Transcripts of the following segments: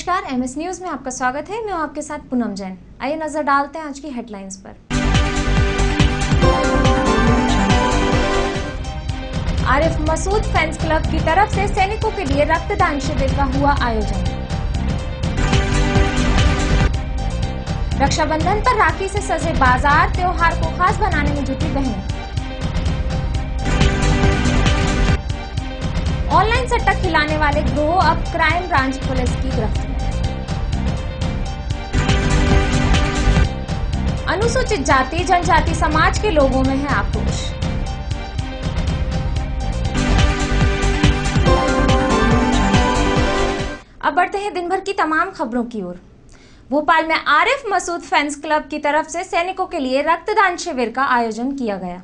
नमस्कार, MS news में आपका स्वागत है। मैं हूं आपके साथ पूनम जैन। आइए नजर डालते हैं आज की हेडलाइंस पर। आरिफ मसूद फैंस क्लब की तरफ से सैनिकों के लिए रक्तदान शिविर का हुआ आयोजन। रक्षाबंधन पर राखी से सजे बाजार, त्योहार को खास बनाने में जुटी बहनें। ऑनलाइन सट्टा खिलाने वाले गिरोह अब क्राइम ब्रांच पुलिस की गिरफ्त में। अनुसूचित जाति जनजाति समाज के लोगों में है आक्रोश। अब बढ़ते हैं दिन भर की तमाम खबरों की ओर। भोपाल में आरिफ मसूद फैंस क्लब की तरफ से सैनिकों के लिए रक्तदान शिविर का आयोजन किया गया।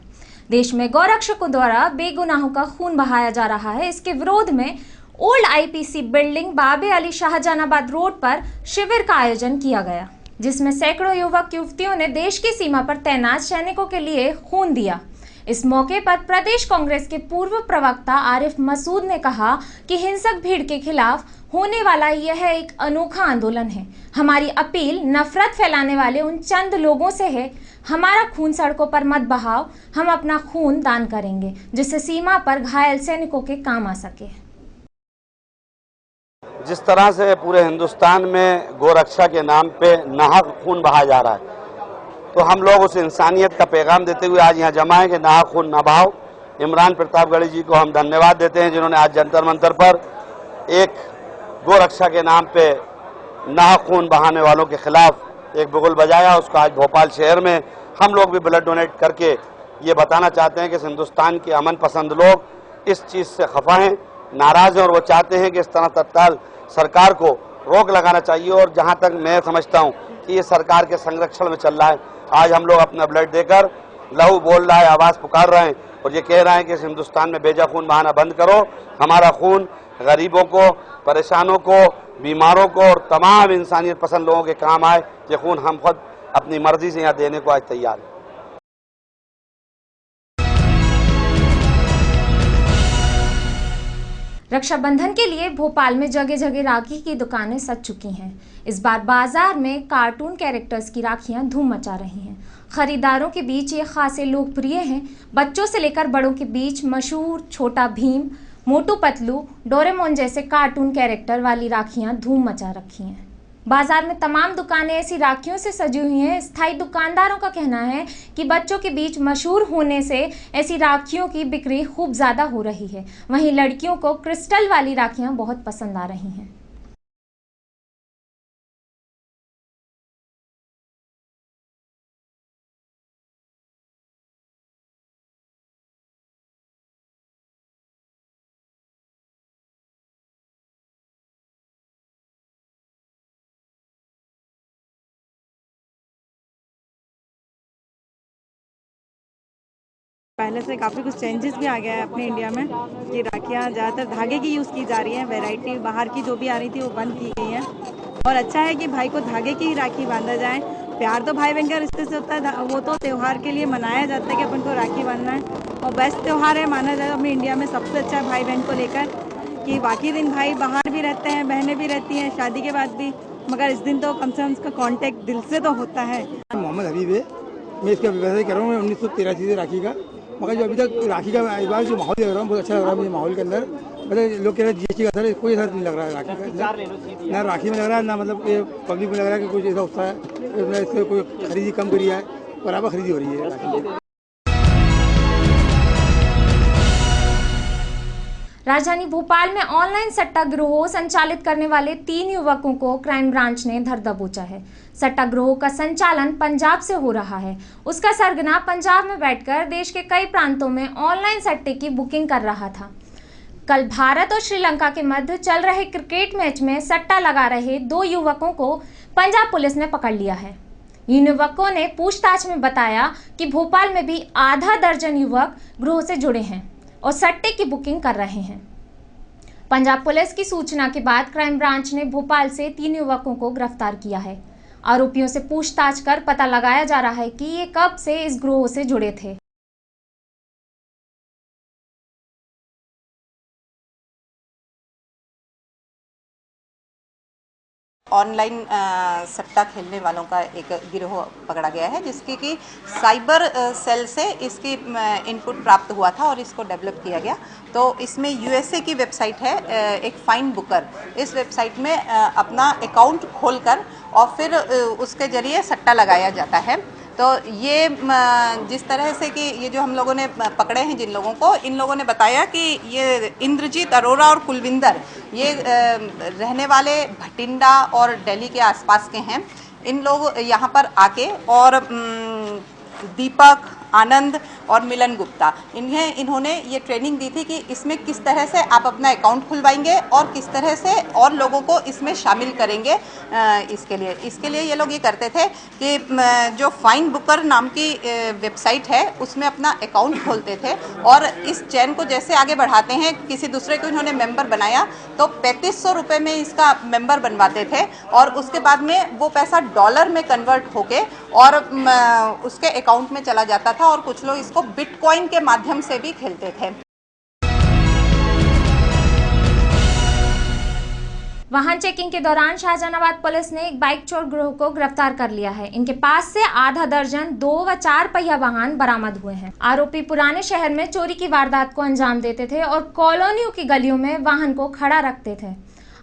देश में गौरक्षकों द्वारा बेगुनाहों का खून बहाया जा रहा है। इसके विरोध में ओल्ड आईपीसी बिल्डिंग बाबे अली शाहजहानाबाद रोड पर शिविर का आयोजन किया गया, जिसमें सैकड़ों युवक युवतियों ने देश की सीमा पर तैनात सैनिकों के लिए खून दिया। इस मौके पर प्रदेश कांग्रेस के पूर्व प्रवक्ता आरिफ मसूद ने कहा कि हिंसक भीड़ के खिलाफ होने वाला यह एक अनोखा आंदोलन है। हमारी अपील नफरत फैलाने वाले उन चंद लोगों से है। हमारा खून सड़कों पर मत बहाओ, हम अपना खून दान करेंगे, जिससे सीमा पर घायल सैनिकों के काम आ सके। जिस तरह से पूरे हिंदुस्तान में गोरक्षा के नाम पे नाहक खून बहाया जा रहा है, तो हम लोग उस इंसानियत का पैगाम देते हुए आज यहाँ जमा है कि नाहक खून न बहाओ। इमरान प्रतापगढ़ी जी को हम धन्यवाद देते हैं, जिन्होंने आज जंतर मंतर पर एक गोरक्षा के नाम पे नाहक खून बहाने वालों के खिलाफ एक बिगुल बजाया। उसको आज भोपाल शहर में हम लोग भी ब्लड डोनेट करके ये बताना चाहते हैं कि हिंदुस्तान के अमन पसंद लोग इस चीज़ से खफा हैं, नाराज हैं, और वो चाहते हैं कि इस तरह तत्काल सरकार को रोक लगाना चाहिए। और जहां तक मैं समझता हूं कि ये सरकार के संरक्षण में चल रहा है। आज हम लोग अपना ब्लड देकर लहू बोल रहा है, आवाज़ पुकार रहे हैं और ये कह रहे हैं कि इस हिंदुस्तान में बेजा खून बहाना बंद करो। हमारा खून गरीबों को, परेशानों को, बीमारों को और तमाम इंसानियत पसंद लोगों के काम आए। ये खून हम खुद अपनी मर्जी से यहाँ देने को आज तैयार हैं। रक्षाबंधन के लिए भोपाल में जगह जगह राखी की दुकानें सज चुकी हैं। इस बार बाजार में कार्टून कैरेक्टर्स की राखियां धूम मचा रही हैं। खरीदारों के बीच ये खासे लोकप्रिय हैं। बच्चों से लेकर बड़ों के बीच मशहूर छोटा भीम, मोटू पतलू, डोरेमोन जैसे कार्टून कैरेक्टर वाली राखियां धूम मचा रखी हैं। बाजार में तमाम दुकानें ऐसी राखियों से सजी हुई हैं। स्थायी दुकानदारों का कहना है कि बच्चों के बीच मशहूर होने से ऐसी राखियों की बिक्री खूब ज़्यादा हो रही है। वहीं लड़कियों को क्रिस्टल वाली राखियां बहुत पसंद आ रही हैं। पहले से काफ़ी कुछ चेंजेस भी आ गया है अपने इंडिया में कि राखियाँ ज़्यादातर धागे की यूज़ की जा रही हैं। वैरायटी बाहर की जो भी आ रही थी वो बंद की गई है और अच्छा है कि भाई को धागे की ही राखी बांधा जाए। प्यार तो भाई बहन के रिश्ते से होता है, वो तो त्यौहार के लिए मनाया जाता है कि अपन को राखी बांधना है और बेस्ट त्यौहार है माना जाए अपने इंडिया में। सबसे अच्छा है भाई बहन को लेकर कि बाकी दिन भाई बाहर भी रहते हैं, बहनें भी रहती हैं शादी के बाद भी, मगर इस दिन तो कम से कम उसका कॉन्टेक्ट दिल से तो होता है। मोहम्मद हबीब है, मैं इसका व्यवसाय कर रहा हूँ। मैं 1983 से राखी का, मगर जो अभी तक राखी का इस बार जो माहौल देख रहा हूँ बहुत अच्छा लग रहा है मुझे। माहौल के अंदर मतलब लोग कह रहे हैं जीएसटी का असर, कोई असर नहीं लग रहा है राखी का। ना राखी में लग रहा है, ना मतलब ये पब्लिक में लग रहा है कि कुछ ऐसा होता है इससे कोई खरीदी कम करी है, बराबर खरीदी हो रही है राखी। राजधानी भोपाल में ऑनलाइन सट्टा गिरोह संचालित करने वाले 3 युवकों को क्राइम ब्रांच ने धर दबोचा है। सट्टा गिरोह का संचालन पंजाब से हो रहा है। उसका सरगना पंजाब में बैठकर देश के कई प्रांतों में ऑनलाइन सट्टे की बुकिंग कर रहा था। कल भारत और श्रीलंका के मध्य चल रहे क्रिकेट मैच में सट्टा लगा रहे 2 युवकों को पंजाब पुलिस ने पकड़ लिया है। इन युवकों ने पूछताछ में बताया कि भोपाल में भी आधा दर्जन युवक गिरोह से जुड़े हैं और सट्टे की बुकिंग कर रहे हैं। पंजाब पुलिस की सूचना के बाद क्राइम ब्रांच ने भोपाल से 3 युवकों को गिरफ्तार किया है। आरोपियों से पूछताछ कर पता लगाया जा रहा है कि ये कब से इस गिरोह से जुड़े थे। ऑनलाइन सट्टा खेलने वालों का एक गिरोह पकड़ा गया है, जिसकी कि साइबर सेल से इसकी इनपुट प्राप्त हुआ था और इसको डेवलप किया गया। तो इसमें यूएसए की वेबसाइट है, एक फाइन बुकर, इस वेबसाइट में अपना अकाउंट खोलकर और फिर उसके ज़रिए सट्टा लगाया जाता है। तो ये जिस तरह से कि ये जो हम लोगों ने पकड़े हैं जिन लोगों को, इन लोगों ने बताया कि ये इंद्रजीत अरोड़ा और कुलविंदर ये रहने वाले भटिंडा और दिल्ली के आसपास के हैं। इन लोग यहाँ पर आके और दीपक, आनंद और मिलन गुप्ता, इन्होंने ये ट्रेनिंग दी थी कि इसमें किस तरह से आप अपना अकाउंट खुलवाएंगे और किस तरह से और लोगों को इसमें शामिल करेंगे। इसके लिए ये लोग ये करते थे कि जो फाइन बुकर नाम की वेबसाइट है उसमें अपना अकाउंट खोलते थे और इस चैन को जैसे आगे बढ़ाते हैं, किसी दूसरे को इन्होंने मेंबर बनाया तो 3500 रुपये में इसका मेंबर बनवाते थे और उसके बाद में वो पैसा डॉलर में कन्वर्ट होके और उसके अकाउंट में चला जाता था और कुछ लोग इसको बिटकॉइन के माध्यम से भी खेलते थे। वाहन चेकिंग के दौरान शाहजहानाबाद पुलिस ने एक बाइक चोर गिरोह को गिरफ्तार कर लिया है। इनके पास से आधा दर्जन 2 व 4 पहिया वाहन बरामद हुए हैं। आरोपी पुराने शहर में चोरी की वारदात को अंजाम देते थे और कॉलोनियों की गलियों में वाहन को खड़ा रखते थे।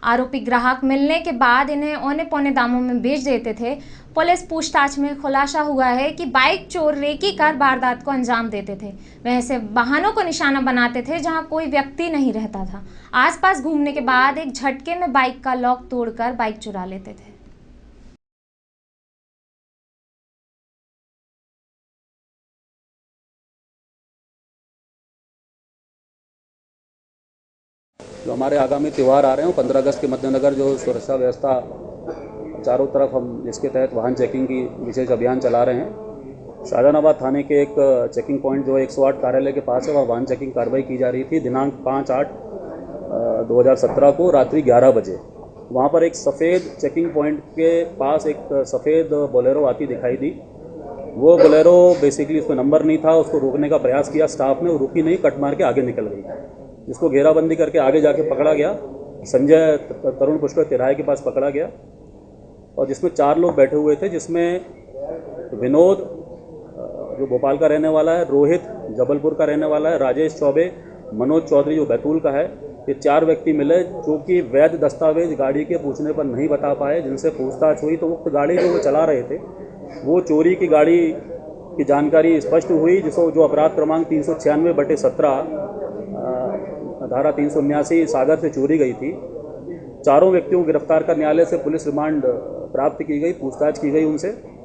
आरोपी ग्राहक मिलने के बाद इन्हें औने पौने दामों में बेच देते थे। पुलिस पूछताछ में खुलासा हुआ है कि बाइक चोर रेकी कर वारदात को अंजाम देते थे। वह ऐसे वाहनों को निशाना बनाते थे जहां कोई व्यक्ति नहीं रहता था। आसपास घूमने के बाद एक झटके में बाइक का लॉक तोड़कर बाइक चुरा लेते थे। जो हमारे आगामी त्यौहार आ रहे हैं 15 अगस्त के मद्देनजर जो सुरक्षा व्यवस्था चारों तरफ हम इसके तहत वाहन चेकिंग की विशेष अभियान चला रहे हैं। शाहजहानाबाद थाने के एक चेकिंग पॉइंट जो 108 कार्यालय के पास है वह वाहन चेकिंग कार्रवाई की जा रही थी। दिनांक 5/8/2017 को रात्रि 11 बजे वहाँ पर एक सफ़ेद चेकिंग पॉइंट के पास एक सफ़ेद बोलेरो आती दिखाई दी। वो बोलेरो बेसिकली उसमें नंबर नहीं था, उसको रोकने का प्रयास किया स्टाफ ने, रुकी नहीं, कट मार के आगे निकल गई, जिसको घेराबंदी करके आगे जाके पकड़ा गया। संजय तरुण पुष्कर तिराहे के पास पकड़ा गया और जिसमें 4 लोग बैठे हुए थे, जिसमें विनोद जो भोपाल का रहने वाला है, रोहित जबलपुर का रहने वाला है, राजेश चौबे, मनोज चौधरी जो बैतूल का है। ये 4 व्यक्ति मिले जो कि वैध दस्तावेज गाड़ी के पूछने पर नहीं बता पाए। जिनसे पूछताछ हुई तो उक्त गाड़ी जो वो चला रहे थे वो चोरी की गाड़ी की जानकारी स्पष्ट हुई, जिसको जो अपराध क्रमांक 396/17 धारा 379 सागर से चोरी गई थी। चारों व्यक्तियों को गिरफ्तार कर न्यायालय से पुलिस रिमांड प्राप्त की गई, पूछताछ की गई उनसे।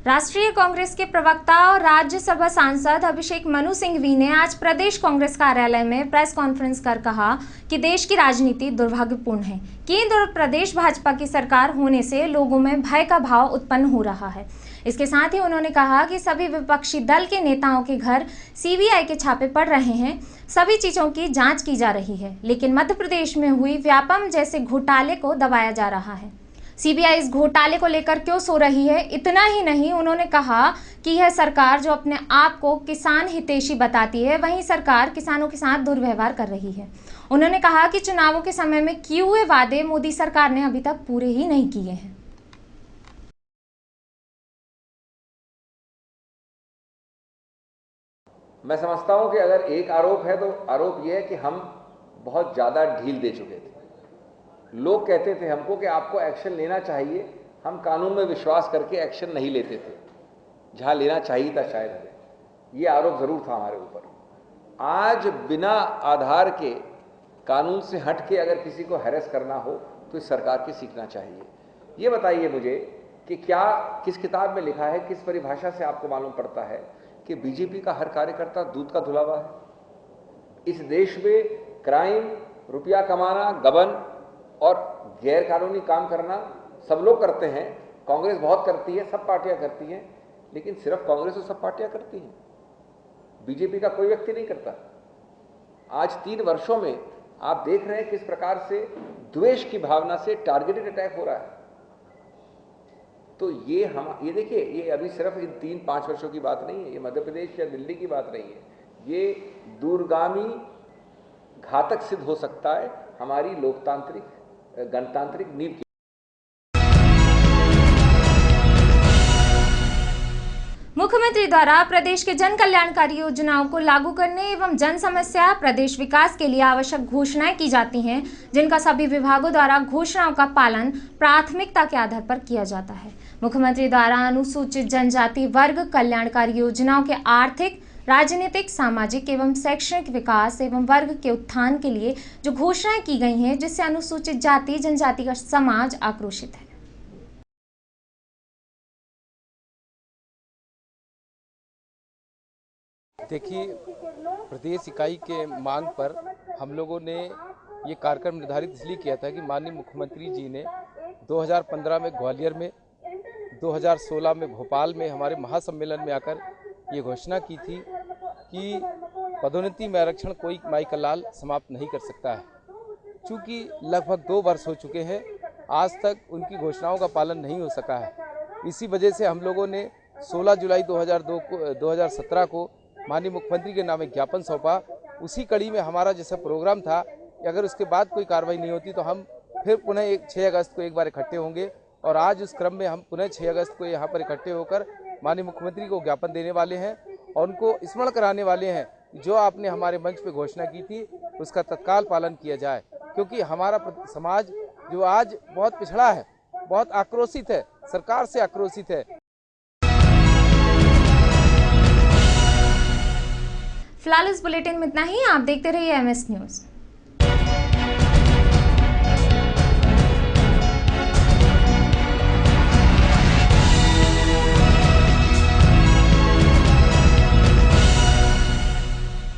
राष्ट्रीय कांग्रेस के प्रवक्ता और राज्यसभा सांसद अभिषेक मनु सिंघवी ने आज प्रदेश कांग्रेस कार्यालय में प्रेस कॉन्फ्रेंस कर कहा कि देश की राजनीति दुर्भाग्यपूर्ण है। केंद्र और प्रदेश भाजपा की सरकार होने से लोगों में भय का भाव उत्पन्न हो रहा है। इसके साथ ही उन्होंने कहा कि सभी विपक्षी दल के नेताओं के घर सीबीआई के छापे पड़ रहे हैं, सभी चीजों की जांच की जा रही है, लेकिन मध्य प्रदेश में हुई व्यापम जैसे घोटाले को दबाया जा रहा है। सीबीआई इस घोटाले को लेकर क्यों सो रही है? इतना ही नहीं, उन्होंने कहा कि यह सरकार जो अपने आप को किसान हितैषी बताती है, वहीं सरकार किसानों के साथ दुर्व्यवहार कर रही है। उन्होंने कहा कि चुनावों के समय में किए हुए वादे मोदी सरकार ने अभी तक पूरे ही नहीं किए हैं। मैं समझता हूं कि अगर एक आरोप है तो आरोप यह है कि हम बहुत ज़्यादा ढील दे चुके थे। लोग कहते थे हमको कि आपको एक्शन लेना चाहिए, हम कानून में विश्वास करके एक्शन नहीं लेते थे जहां लेना चाहिए था शायद हमें। ये आरोप ज़रूर था हमारे ऊपर। आज बिना आधार के कानून से हट के अगर किसी को हैरेस करना हो तो इस सरकार की सीखना चाहिए। ये बताइए मुझे कि क्या किस किताब में लिखा है, किस परिभाषा से आपको मालूम पड़ता है कि बीजेपी का हर कार्यकर्ता दूध का धुलावा है? इस देश में क्राइम, रुपया कमाना, गबन और गैर कानूनी काम करना सब लोग करते हैं। कांग्रेस बहुत करती है, सब पार्टियां करती हैं, लेकिन सिर्फ कांग्रेस और सब पार्टियां करती हैं, बीजेपी का कोई व्यक्ति नहीं करता। आज 3 वर्षों में आप देख रहे हैं किस प्रकार से द्वेष की भावना से टारगेटेड अटैक हो रहा है। तो ये देखिए, ये अभी सिर्फ इन 3-5 वर्षों की बात नहीं है, ये मध्य प्रदेश या दिल्ली की बात नहीं है, ये दूरगामी घातक सिद्ध हो सकता है हमारी लोकतांत्रिक गणतांत्रिक नींव की। मुख्यमंत्री द्वारा प्रदेश के जन कल्याणकारी योजनाओं को लागू करने एवं जन समस्या प्रदेश विकास के लिए आवश्यक घोषणाएं की जाती हैं, जिनका सभी विभागों द्वारा घोषणाओं का पालन प्राथमिकता के आधार पर किया जाता है। मुख्यमंत्री द्वारा अनुसूचित जनजाति वर्ग कल्याणकारी योजनाओं के आर्थिक, राजनीतिक, सामाजिक एवं शैक्षणिक विकास एवं वर्ग के उत्थान के लिए जो घोषणाएं की गई हैं, जिससे अनुसूचित जाति जनजाति का समाज आक्रोशित है। देखिए, प्रदेश इकाई के मांग पर हम लोगों ने ये कार्यक्रम निर्धारित इसलिए किया था कि माननीय मुख्यमंत्री जी ने 2015 में ग्वालियर में, 2016 में भोपाल में हमारे महासम्मेलन में आकर ये घोषणा की थी कि पदोन्नति में आरक्षण कोई माई का लाल समाप्त नहीं कर सकता है। चूँकि लगभग 2 वर्ष हो चुके हैं, आज तक उनकी घोषणाओं का पालन नहीं हो सका है। इसी वजह से हम लोगों ने 16 जुलाई 2017 को माननीय मुख्यमंत्री के नाम एक ज्ञापन सौंपा। उसी कड़ी में हमारा जैसा प्रोग्राम था कि अगर उसके बाद कोई कार्रवाई नहीं होती तो हम फिर पुनः 6 अगस्त को एक बार इकट्ठे होंगे, और आज उस क्रम में हम पुनः 6 अगस्त को यहाँ पर इकट्ठे होकर माननीय मुख्यमंत्री को ज्ञापन देने वाले हैं और उनको स्मरण कराने वाले हैं जो आपने हमारे मंच पर घोषणा की थी उसका तत्काल पालन किया जाए, क्योंकि हमारा समाज जो आज बहुत पिछड़ा है, बहुत आक्रोशित है, सरकार से आक्रोशित है। फिलहाल इस बुलेटिन में इतना ही। आप देखते रहिए MS न्यूज़।